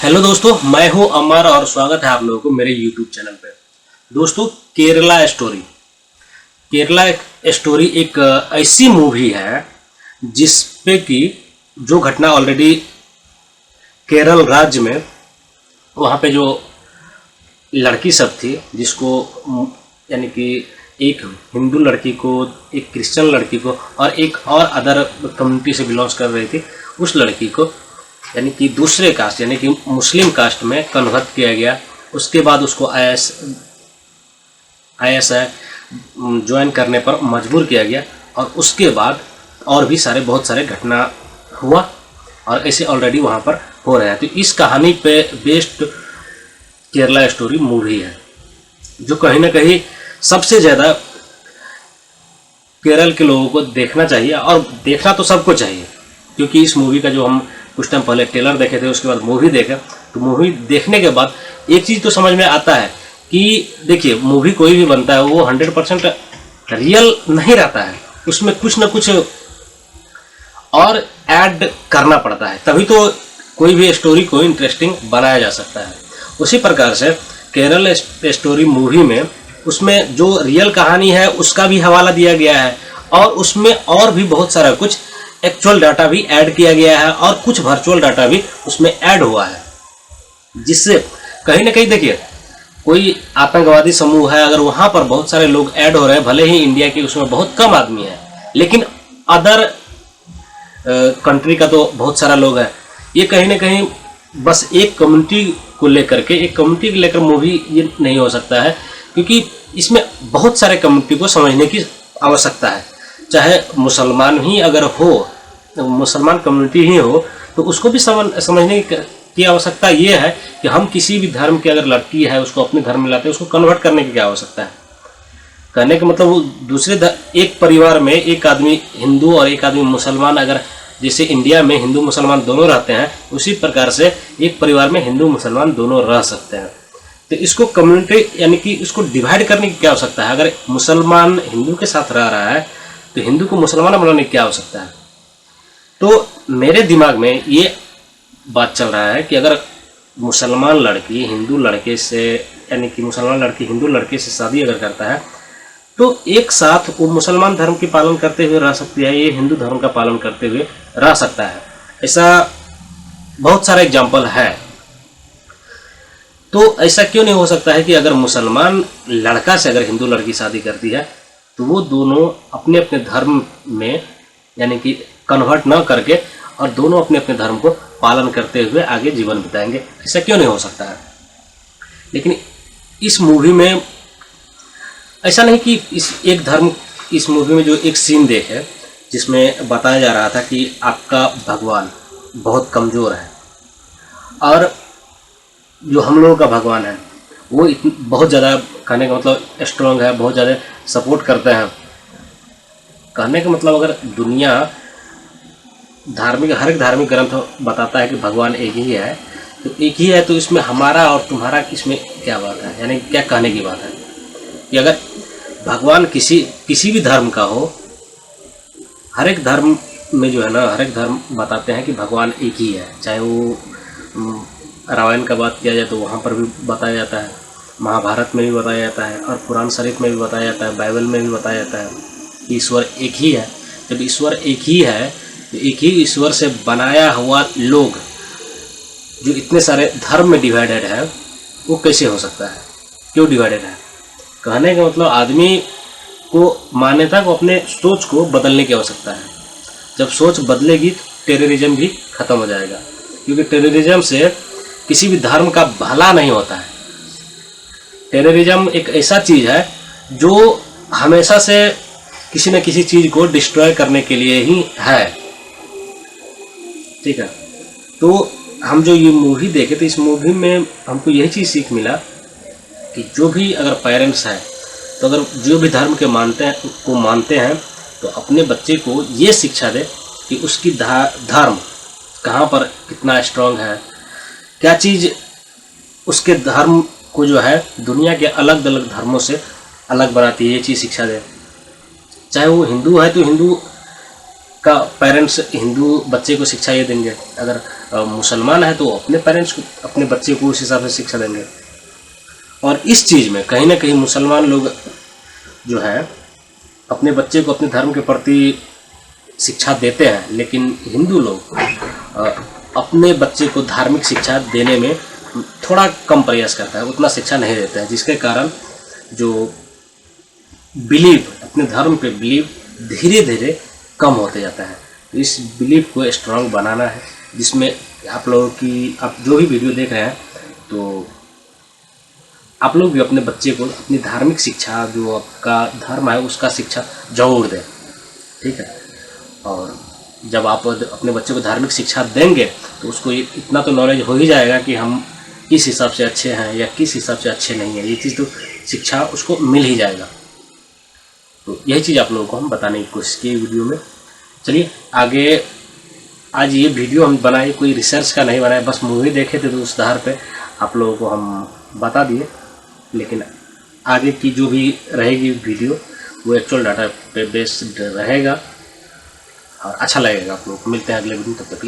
Hello दोस्तों, मैं हूं अमर और स्वागत है आप लोगों को मेरे यूट्यूब चैनल पे। दोस्तों, केरला स्टोरी एक ऐसी मूवी है जिस पे कि जो घटना ऑलरेडी केरल राज्य में वहाँ पे जो लड़की सब थी जिसको यानी कि एक हिंदू लड़की को, एक क्रिश्चियन लड़की को और एक और अदर कम्युनिटी से बिलोंग्स कर रही थी, उस लड़की को यानी कि दूसरे कास्ट यानी कि मुस्लिम कास्ट में कन्वर्ट किया गया। उसके बाद उसको आईएसआई ज्वाइन करने पर मजबूर किया गया और उसके बाद और भी बहुत सारे घटना हुआ और ऐसे ऑलरेडी वहाँ पर हो रहा है। तो इस कहानी पे बेस्ड केरला स्टोरी मूवी है जो कहीं ना कहीं सबसे ज़्यादा केरल के लोगों को देखना चाहिए, और देखना तो सबको चाहिए क्योंकि इस मूवी का जो हम कुछ टाइम पहले ट्रेलर देखे थे, उसके बाद मूवी देखे, तो मूवी देखने के बाद एक चीज़ तो समझ में आता है कि देखिए, मूवी कोई भी बनता है वो 100% रियल नहीं रहता है, उसमें कुछ ना कुछ और ऐड करना पड़ता है, तभी तो कोई भी स्टोरी को इंटरेस्टिंग बनाया जा सकता है। उसी प्रकार से केरल स्टोरी मूवी में उसमें जो रियल कहानी है उसका भी हवाला दिया गया है और उसमें और भी बहुत सारा कुछ एक्चुअल डाटा भी ऐड किया गया है और कुछ वर्चुअल डाटा भी उसमें ऐड हुआ है, जिससे कहीं ना कहीं देखिए, कोई आतंकवादी समूह है, अगर वहाँ पर बहुत सारे लोग ऐड हो रहे हैं, भले ही इंडिया के उसमें बहुत कम आदमी है लेकिन अदर कंट्री का तो बहुत सारा लोग है, ये कहीं ना कहीं बस एक कम्युनिटी को लेकर मूवी ये नहीं हो सकता है क्योंकि इसमें बहुत सारे कम्युनिटी को समझने की आवश्यकता है। चाहे मुसलमान ही अगर हो, मुसलमान कम्युनिटी ही हो, तो उसको भी समझने की आवश्यकता ये है कि हम किसी भी धर्म की अगर लड़की है उसको अपने धर्म में लाते हैं, उसको कन्वर्ट करने की क्या आवश्यकता है। कहने का मतलब वो दूसरे एक परिवार में एक आदमी हिंदू और एक आदमी मुसलमान, अगर जैसे इंडिया में हिंदू मुसलमान दोनों रहते हैं, उसी प्रकार से एक परिवार में हिंदू मुसलमान दोनों रह सकते हैं। तो इसको कम्युनिटी यानी कि इसको डिवाइड करने की क्या आवश्यकता है। अगर मुसलमान हिंदू के साथ रह रहा है तो हिंदू को मुसलमान बनाने की क्या आवश्यकता है। तो मेरे दिमाग में ये बात चल रहा है कि अगर मुसलमान लड़की हिंदू लड़के से यानी कि मुसलमान लड़की हिंदू लड़के से शादी अगर करता है तो एक साथ वो मुसलमान धर्म की पालन करते हुए रह सकती है, ये हिंदू धर्म का पालन करते हुए रह सकता है। ऐसा बहुत सारे एग्जाम्पल है। तो ऐसा क्यों नहीं हो सकता है कि अगर मुसलमान लड़का से अगर हिंदू लड़की शादी करती है तो वो दोनों अपने अपने धर्म में यानी कि कन्वर्ट न करके और दोनों अपने अपने धर्म को पालन करते हुए आगे जीवन बिताएंगे। ऐसा क्यों नहीं हो सकता है। लेकिन इस मूवी में ऐसा नहीं कि इस मूवी में जो एक सीन देखे जिसमें बताया जा रहा था कि आपका भगवान बहुत कमज़ोर है और जो हम लोगों का भगवान है वो बहुत ज़्यादा, कहने का मतलब स्ट्रॉन्ग है, बहुत ज़्यादा सपोर्ट करते हैं। कहने का मतलब अगर दुनिया हर एक धार्मिक ग्रंथ बताता है कि भगवान एक ही है, तो एक ही है, तो इसमें हमारा और तुम्हारा इसमें क्या बात है, यानी क्या कहने की बात है कि अगर भगवान किसी भी धर्म का हो, हर एक धर्म में जो है ना, हर एक धर्म बताते हैं कि भगवान एक ही है। चाहे वो रामायण का बात किया जाए तो वहाँ पर भी बताया जाता है, महाभारत में भी बताया जाता है और कुरान शरीफ में भी बताया जाता है, बाइबल में भी बताया जाता है कि ईश्वर एक ही है। जब ईश्वर एक ही है तो एक ही ईश्वर से बनाया हुआ लोग जो इतने सारे धर्म में डिवाइडेड है, वो कैसे हो सकता है, क्यों डिवाइडेड है। कहने का मतलब आदमी को मान्यता को, अपने सोच को बदलने की आवश्यकता है। जब सोच बदलेगी तो टेररिज्म भी खत्म हो जाएगा, क्योंकि टेररिज्म से किसी भी धर्म का भला नहीं होता है। टेररिज्म एक ऐसा चीज़ है जो हमेशा से किसी न किसी चीज़ को डिस्ट्रॉय करने के लिए ही है, ठीक है। तो हम जो ये मूवी देखे तो इस मूवी में हमको यही चीज़ सीख मिला कि जो भी अगर पेरेंट्स हैं, तो अगर जो भी धर्म के मानते हैं तो अपने बच्चे को ये शिक्षा दे कि उसकी धर्म कहाँ पर कितना स्ट्रांग है, क्या चीज़ उसके धर्म को जो है दुनिया के अलग अलग धर्मों से अलग बनाती है, ये चीज़ शिक्षा दे। चाहे वो हिंदू है तो हिंदू का पेरेंट्स हिंदू बच्चे को शिक्षा ये देंगे, अगर मुसलमान है तो वो अपने पेरेंट्स को, अपने बच्चे को उस हिसाब से शिक्षा देंगे। और इस चीज़ में कहीं ना कहीं मुसलमान लोग जो है अपने बच्चे को अपने धर्म के प्रति शिक्षा देते हैं, लेकिन हिंदू लोग अपने बच्चे को धार्मिक शिक्षा देने में थोड़ा कम प्रयास करता है, उतना शिक्षा नहीं देता है, जिसके कारण जो बिलीव, अपने धर्म पे बिलीव धीरे धीरे कम होते जाता है। इस बिलीव को स्ट्रांग बनाना है, जिसमें आप लोगों की, आप जो भी वीडियो देख रहे हैं तो आप लोग भी अपने बच्चे को अपनी धार्मिक शिक्षा, जो आपका धर्म है उसका शिक्षा जरूर दें, ठीक है। और जब आप अपने बच्चे को धार्मिक शिक्षा देंगे तो उसको इतना तो नॉलेज हो ही जाएगा कि हम किस हिसाब से अच्छे हैं या किस हिसाब से अच्छे नहीं हैं, ये चीज़ तो शिक्षा उसको मिल ही जाएगा। तो यही चीज़ आप लोगों को हम बताने की कोशिश की वीडियो में। चलिए आगे, आज ये वीडियो हम बनाए कोई रिसर्च का नहीं बनाए, बस मूवी देखे थे तो उस आधार पे आप लोगों को हम बता दिए, लेकिन आगे की जो भी रहेगी वीडियो वो एक्चुअल डाटा पे बेस्ड रहेगा और अच्छा लगेगा आप लोगों को। मिलते हैं अगले वीडियो, तब तक के लिए।